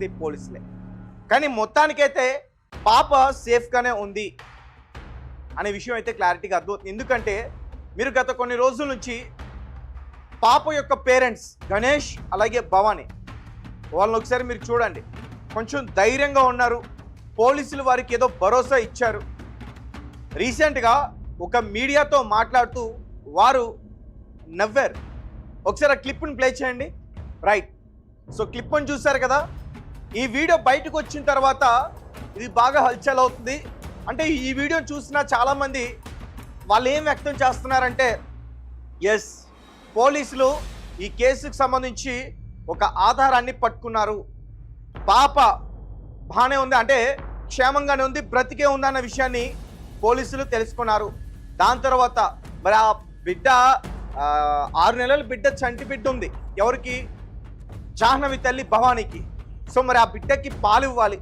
చేసింది పోలీసులే. కానీ మొత్తానికైతే పాప సేఫ్గానే ఉంది అనే విషయం అయితే క్లారిటీగా అర్థమవుతుంది. ఎందుకంటే మీరు గత కొన్ని రోజుల నుంచి పాప యొక్క పేరెంట్స్ గణేష్ అలాగే భవానీ వాళ్ళని ఒకసారి మీరు చూడండి, కొంచెం ధైర్యంగా ఉన్నారు. పోలీసులు వారికి ఏదో భరోసా ఇచ్చారు. రీసెంట్గా ఒక మీడియాతో మాట్లాడుతూ వారు నవ్వారు. ఒకసారి ఆ క్లిప్ని ప్లే చేయండి. రైట్, సో క్లిప్ని చూశారు కదా. ఈ వీడియో బయటకు వచ్చిన తర్వాత ఇది బాగా హల్చల్ అవుతుంది. అంటే ఈ వీడియో చూసిన చాలామంది వాళ్ళు ఏం వ్యక్తం చేస్తున్నారంటే, ఎస్ పోలీసులు ఈ కేసుకు సంబంధించి ఒక ఆధారాన్ని పట్టుకున్నారు, పాప బాగానే ఉంది, అంటే క్షేమంగానే ఉంది, బ్రతికే ఉంది అన్న విషయాన్ని పోలీసులు తెలుసుకున్నారు. దాని తర్వాత మరి ఆ బిడ్డ 6 నెలల బిడ్డ, చంటి బిడ్డ ఉంది ఎవరికి, జాహ్నవి తల్లి భవానీకి. సో మరి ఆ బిడ్డకి పాలు ఇవ్వాలి,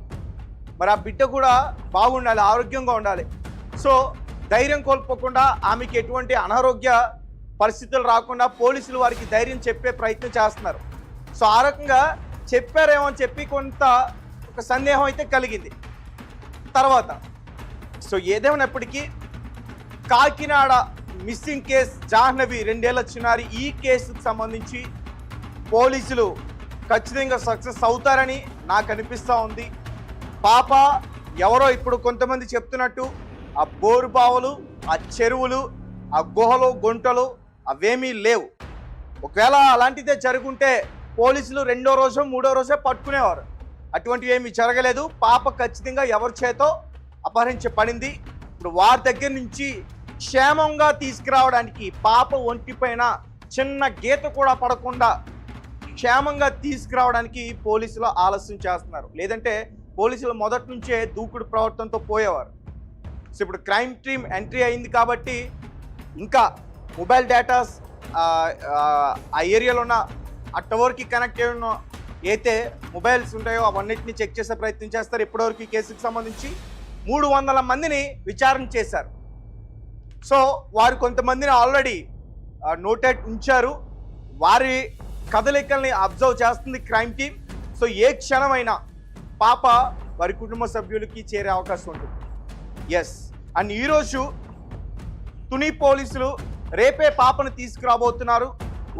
మరి ఆ బిడ్డ కూడా బాగుండాలి, ఆరోగ్యంగా ఉండాలి. సో ధైర్యం కోల్పోకుండా ఆమెకి ఎటువంటి అనారోగ్య పరిస్థితులు రాకుండా పోలీసులు వారికి ధైర్యం చెప్పే ప్రయత్నం చేస్తున్నారు. సో ఆ రకంగా చెప్పారేమో అని చెప్పి కొంత ఒక సందేహం అయితే కలిగింది తర్వాత. సో ఏదేమైనప్పటికీ కాకినాడ మిస్సింగ్ కేసు జాహ్నవి 2 ఏళ్ల చిన్నారి, ఈ కేసుకు సంబంధించి పోలీసులు ఖచ్చితంగా సక్సెస్ అవుతారని నాకు అనిపిస్తూ ఉంది. పాప ఎవరో ఇప్పుడు కొంతమంది చెప్తున్నట్టు ఆ బోరు బావులు, ఆ చెరువులు, ఆ గుహలు, గుంటలు అవేమీ లేవు. ఒకవేళ అలాంటిదే జరుగుంటే పోలీసులు 2వ రోజు 3వ రోజే పట్టుకునేవారు. అటువంటివి ఏమీ జరగలేదు. పాప ఖచ్చితంగా ఎవరి చేతో అపహరించబడింది. ఇప్పుడు వారి దగ్గర నుంచి క్షేమంగా తీసుకురావడానికి, పాప ఒంటిపైన చిన్న గీత కూడా పడకుండా క్షేమంగా తీసుకురావడానికి పోలీసులు ఆలస్యం చేస్తున్నారు. లేదంటే పోలీసులు మొదటి నుంచే దూకుడు ప్రవర్తనతో పోయేవారు. సో ఇప్పుడు క్రైమ్ టీమ్ ఎంట్రీ అయింది కాబట్టి ఇంకా మొబైల్ డేటాస్ ఆ ఏరియాలో ఉన్న ఆ టవర్కి కనెక్ట్ అయి ఉన్న అయితే మొబైల్స్ ఉంటాయో అవన్నిటిని చెక్ చేసే ప్రయత్నం చేస్తారు. ఇప్పటివరకు ఈ కేసుకు సంబంధించి 300 మందిని విచారణ చేశారు. సో వారు కొంతమందిని ఆల్రెడీ నోటెడ్ ఉంచారు. వారి కదలికల్ని అబ్జర్వ్ చేస్తుంది క్రైమ్ టీమ్. సో ఏ క్షణమైనా పాప వారి కుటుంబ సభ్యులకి చేరే అవకాశం ఉంటుంది. ఎస్, అండ్ ఈరోజు తుని పోలీసులు రేపే పాపను తీసుకురాబోతున్నారు.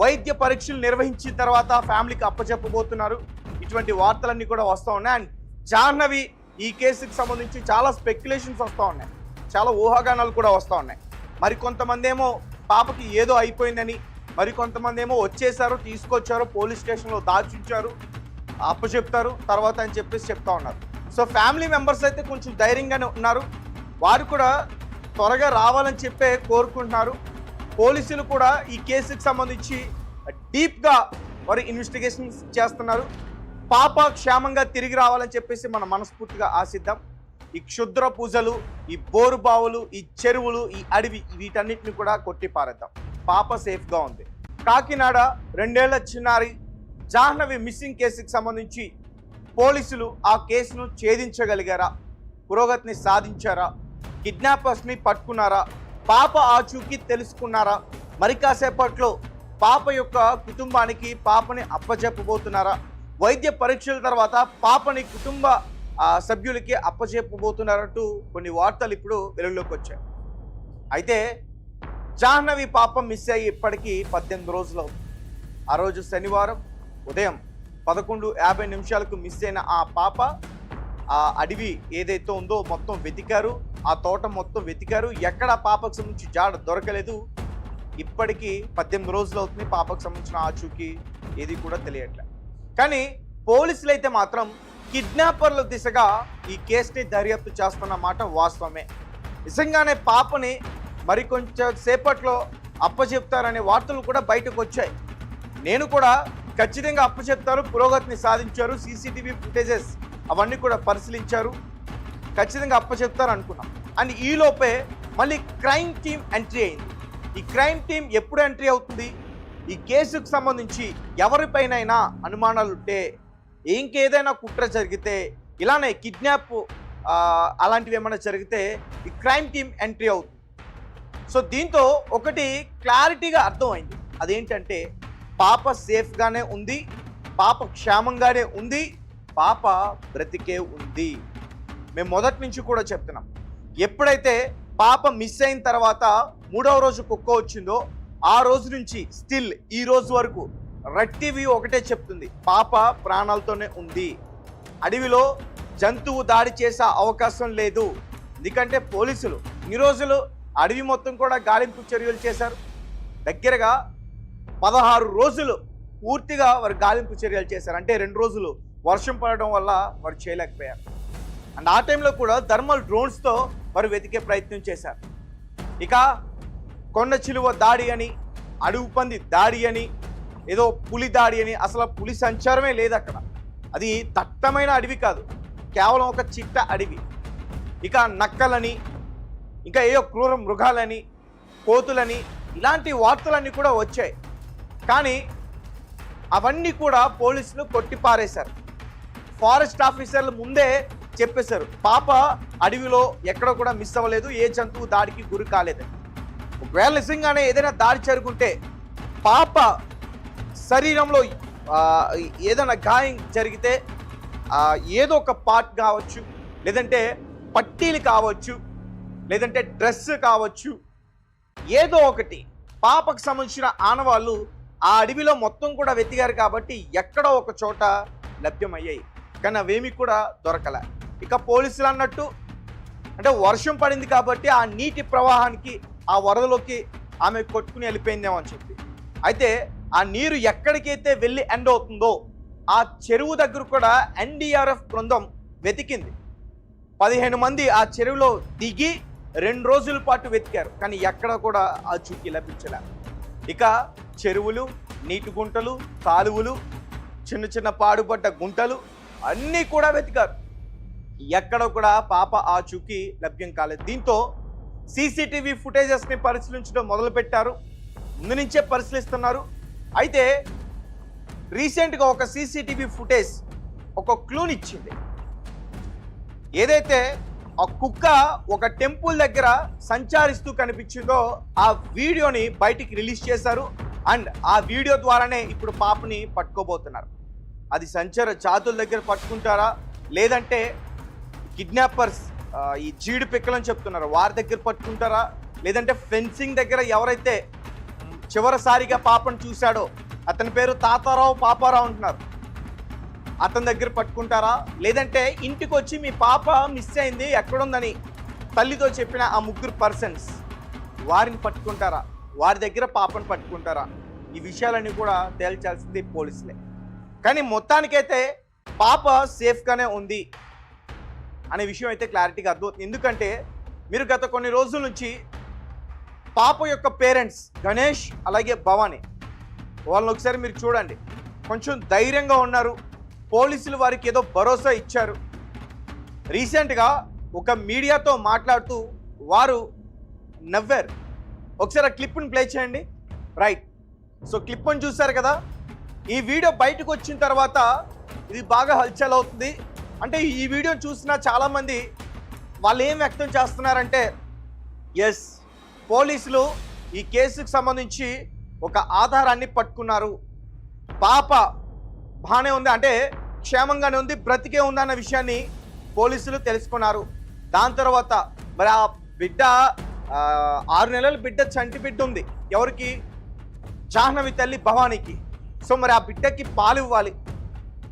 వైద్య పరీక్షలు నిర్వహించిన తర్వాత ఫ్యామిలీకి అప్పచెప్పబోతున్నారు. ఇటువంటి వార్తలన్నీ కూడా వస్తూ ఉన్నాయి. అండ్ జాహ్నవి ఈ కేసుకి సంబంధించి చాలా స్పెక్యులేషన్స్ వస్తూ ఉన్నాయి, చాలా ఊహాగానాలు కూడా వస్తూ ఉన్నాయి. మరి కొంతమంది ఏమో పాపకి ఏదో అయిపోయిందని, మరి కొంతమంది ఏమో వచ్చేసారు, తీసుకొచ్చారు, పోలీస్ స్టేషన్లో దాచుంచారు, అప్పచెప్తారు తర్వాత అని చెప్పేసి చెప్తా ఉన్నారు. సో ఫ్యామిలీ మెంబర్స్ అయితే కొంచెం ధైర్యంగానే ఉన్నారు. వారు కూడా త్వరగా రావాలని చెప్పే కోరుకుంటున్నారు. పోలీసులు కూడా ఈ కేసుకి సంబంధించి డీప్గా వారు ఇన్వెస్టిగేషన్స్ చేస్తున్నారు. పాప క్షేమంగా తిరిగి రావాలని చెప్పేసి మనం మనస్ఫూర్తిగా ఆశిద్దాం. ఈ క్షుద్ర పూజలు, ఈ బోరు బావులు, ఈ చెరువులు, ఈ అడవి, వీటన్నిటిని కూడా కొట్టి పారేద్దాం. పాప సేఫ్గా ఉంది. కాకినాడ 2 ఏళ్ల చిన్నారి జాహ్నవి మిస్సింగ్ కేసుకి సంబంధించి పోలీసులు ఆ కేసును ఛేదించగలిగారా, పురోగతిని సాధించారా, కిడ్నాపర్స్ని పట్టుకున్నారా, పాప ఆచూకీ తెలుసుకున్నారా, మరి కాసేపట్లో పాప యొక్క కుటుంబానికి పాపని అప్పచెప్పబోతున్నారా, వైద్య పరీక్షల తర్వాత పాపని కుటుంబ సభ్యులకి అప్పచెప్పబోతున్నారంటూ కొన్ని వార్తలు ఇప్పుడు వెలుగులోకి వచ్చాయి. అయితే జాహ్నవి పాప మిస్ అయ్యి ఇప్పటికీ 18 రోజులు అవుతుంది. ఆ రోజు శనివారం ఉదయం 11:50 మిస్ అయిన ఆ పాప ఆ అడవి ఏదైతే ఉందో మొత్తం వెతికారు, ఆ తోట మొత్తం వెతికారు, ఎక్కడ పాపకు సంబంధించి జాడ దొరకలేదు. ఇప్పటికీ 18 రోజులు అవుతుంది. పాపకు సంబంధించిన ఆచూకీ ఏది కూడా తెలియట్లే. కానీ పోలీసులు అయితే మాత్రం కిడ్నాపర్ల దిశగా ఈ కేసుని దర్యాప్తు చేస్తున్న మాట వాస్తవమే. నిజంగానే పాపని మరి కొంచెం సేపట్లో అప్పచెప్తారనే వార్తలు కూడా బయటకు వచ్చాయి. నేను కూడా ఖచ్చితంగా అప్పచెప్తారు, పురోగతిని సాధించారు, సీసీటీవీ ఫుటేజెస్ అవన్నీ కూడా పరిశీలించారు, ఖచ్చితంగా అప్పచెప్తారు అనుకున్నాం. అండ్ ఈలోపే మళ్ళీ క్రైమ్ టీమ్ ఎంట్రీ అయింది. ఈ క్రైమ్ టీమ్ ఎప్పుడు ఎంట్రీ అవుతుంది? ఈ కేసుకు సంబంధించి ఎవరిపైనైనా అనుమానాలు ఉంటే, ఇంకేదైనా కుట్ర జరిగితే, ఇలానే కిడ్నాప్ అలాంటివి ఏమైనా జరిగితే ఈ క్రైమ్ టీమ్ ఎంట్రీ అవుతుంది. సో దీంతో ఒకటి క్లారిటీగా అర్థమైంది. అదేంటంటే పాప సేఫ్గానే ఉంది, పాప క్షేమంగానే ఉంది, పాప బ్రతికే ఉంది. మేము మొదటి నుంచి కూడా చెప్తున్నాం, ఎప్పుడైతే పాప మిస్ అయిన తర్వాత 3వ రోజు కుక్క వచ్చిందో ఆ రోజు నుంచి స్టిల్ ఈ రోజు వరకు రెడ్ టీవీ ఒకటే చెప్తుంది, పాప ప్రాణాలతోనే ఉంది. అడవిలో జంతువు దాడి చేసే అవకాశం లేదు. ఎందుకంటే పోలీసులు ఈ రోజులు అడవి మొత్తం కూడా గాలింపు చర్యలు చేశారు. దగ్గరగా 16 రోజులు పూర్తిగా వారు గాలింపు చర్యలు చేశారు. అంటే 2 రోజులు వర్షం పడడం వల్ల వారు చేయలేకపోయారు. అండ్ ఆ టైంలో కూడా థర్మల్ డ్రోన్స్తో వారు వెతికే ప్రయత్నం చేశారు. ఇక కొండ చిలువ దాడి అని, అడవి పంది దాడి అని, ఏదో పులి దాడి అని, అసలు పులి సంచారమే లేదు అక్కడ. అది దట్టమైన అడవి కాదు, కేవలం ఒక చిట్ట అడవి. ఇక నక్కలని, ఇంకా ఏదో క్రూర మృగాలని, కోతులని, ఇలాంటి వార్తలన్నీ కూడా వచ్చాయి. కానీ అవన్నీ కూడా పోలీసులు కొట్టిపారేశారు. ఫారెస్ట్ ఆఫీసర్లు ముందే చెప్పేశారు, పాప అడవిలో ఎక్కడ కూడా మిస్ అవ్వలేదు, ఏ జంతువు దాడికి గురి కాలేదని. ఒకవేళ నిజంగానే ఏదైనా దాడి జరుగుంటే పాప శరీరంలో ఏదైనా గాయం జరిగితే ఏదో ఒక పార్ట్ కావచ్చు, లేదంటే పట్టీలు కావచ్చు, లేదంటే డ్రెస్ కావచ్చు, ఏదో ఒకటి పాపకు సంబంధించిన ఆనవాళ్ళు ఆ అడవిలో మొత్తం కూడా వెతికారు కాబట్టి ఎక్కడో ఒక చోట లభ్యమయ్యాయి. కానీ అవేమీ కూడా దొరకలే. ఇక పోలీసులు అన్నట్టు అంటే వర్షం పడింది కాబట్టి ఆ నీటి ప్రవాహానికి, ఆ వరదలోకి ఆమె కొట్టుకుని వెళ్ళిపోయిందేమో అని చెప్పి. అయితే ఆ నీరు ఎక్కడికైతే వెళ్ళి ఎండ్ అవుతుందో ఆ చెరువు దగ్గర కూడా ఎన్డీఆర్ఎఫ్ బృందం వెతికింది. 15 మంది ఆ చెరువులో దిగి 2 రోజుల పాటు వెతికారు. కానీ ఎక్కడ కూడా ఆ చుక్కి లభించలే. ఇక చెరువులు, నీటి గుంటలు, కాలువలు, చిన్న చిన్న పాడుపడ్డ గుంటలు అన్నీ కూడా వెతికారు. ఎక్కడ కూడా పాప ఆ చుక్కి లభ్యం కాలేదు. దీంతో సీసీటీవీ ఫుటేజెస్ని పరిశీలించడం మొదలుపెట్టారు. ముందు నుంచే పరిశీలిస్తున్నారు. అయితే రీసెంట్గా ఒక సీసీటీవీ ఫుటేజ్ ఒక క్లూనిచ్చింది. ఏదైతే ఆ కుక్క ఒక టెంపుల్ దగ్గర సంచరిస్తూ కనిపించిందో ఆ వీడియోని బయటికి రిలీజ్ చేశారు. అండ్ ఆ వీడియో ద్వారానే ఇప్పుడు పాపని పట్టుకోబోతున్నారు. అది సంచార జాతుల దగ్గర పట్టుకుంటారా, లేదంటే కిడ్నాపర్స్ ఈ జీడి పిక్కలని చెప్తున్నారు వారి దగ్గర పట్టుకుంటారా, లేదంటే ఫెన్సింగ్ దగ్గర ఎవరైతే చివరిసారిగా పాపను చూశాడో, అతని పేరు తాతారావు పాపారావు అంటున్నారు, అతని దగ్గర పట్టుకుంటారా, లేదంటే ఇంటికి వచ్చి మీ పాప మిస్ అయింది ఎక్కడుందని తల్లితో చెప్పిన ఆ 3 పర్సన్స్ వారిని పట్టుకుంటారా, వారి దగ్గర పాపను పట్టుకుంటారా? ఈ విషయాలన్నీ కూడా తేల్చాల్సింది పోలీసులే. కానీ మొత్తానికైతే పాప సేఫ్గానే ఉంది అనే విషయం అయితే క్లారిటీగా అర్థమవుతుంది. ఎందుకంటే మీరు గత కొన్ని రోజుల నుంచి పాప యొక్క పేరెంట్స్ గణేష్ అలాగే భవానీ వాళ్ళని ఒకసారి మీరు చూడండి, కొంచెం ధైర్యంగా ఉన్నారు. పోలీసులు వారికి ఏదో భరోసా ఇచ్చారు. రీసెంట్గా ఒక మీడియాతో మాట్లాడుతూ వారు నవ్వారు. ఒకసారి ఆ క్లిప్ని ప్లే చేయండి. రైట్, సో క్లిప్ని చూశారు కదా. ఈ వీడియో బయటకు వచ్చిన తర్వాత ఇది బాగా హల్చల్ అవుతుంది. అంటే ఈ వీడియో చూసిన చాలామంది వాళ్ళు ఏం వ్యక్తం చేస్తున్నారంటే, ఎస్ పోలీసులు ఈ కేసుకు సంబంధించి ఒక ఆధారాన్ని పట్టుకున్నారు, పాప బాగానే ఉంది, అంటే క్షేమంగానే ఉంది, బ్రతికే ఉంది అన్న విషయాన్ని పోలీసులు తెలుసుకున్నారు. దాని తర్వాత మరి ఆ బిడ్డ 6 నెలల బిడ్డ, చంటి బిడ్డ ఉంది ఎవరికి, జాహ్నవి తల్లి భవానీకి. సో మరి ఆ బిడ్డకి పాలు ఇవ్వాలి,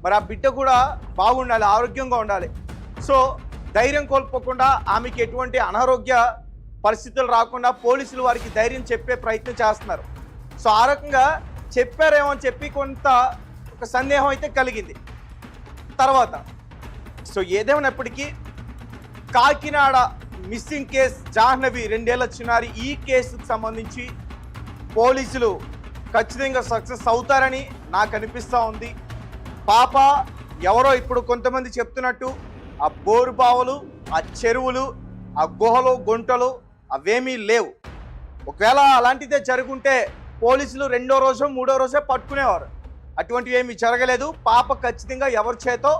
మరి ఆ బిడ్డ కూడా బాగుండాలి, ఆరోగ్యంగా ఉండాలి. సో ధైర్యం కోల్పోకుండా ఆమెకి ఎటువంటి అనారోగ్య పరిస్థితులు రాకుండా పోలీసులు వారికి ధైర్యం చెప్పే ప్రయత్నం చేస్తున్నారు. సో ఆ రకంగా చెప్పారేమో అని చెప్పి కొంత ఒక సందేహం అయితే కలిగింది తర్వాత. సో ఏదేమైనప్పటికీ కాకినాడ మిస్సింగ్ కేసు, జాహ్నవి 2 ఏళ్ల చిన్నారి, ఈ కేసుకు సంబంధించి పోలీసులు ఖచ్చితంగా సక్సెస్ అవుతారని నాకు అనిపిస్తూ ఉంది. పాప ఎవరో ఇప్పుడు కొంతమంది చెప్తున్నట్టు ఆ బోరు బావులు, ఆ చెరువులు, ఆ గుహలు, గుంటలు అవేమీ లేవు. ఒకవేళ అలాంటిదే జరుగుంటే పోలీసులు 2వ రోజో 3వ రోజే పట్టుకునేవారు. అటువంటివి ఏమీ జరగలేదు. పాప ఖచ్చితంగా ఎవరి చేతో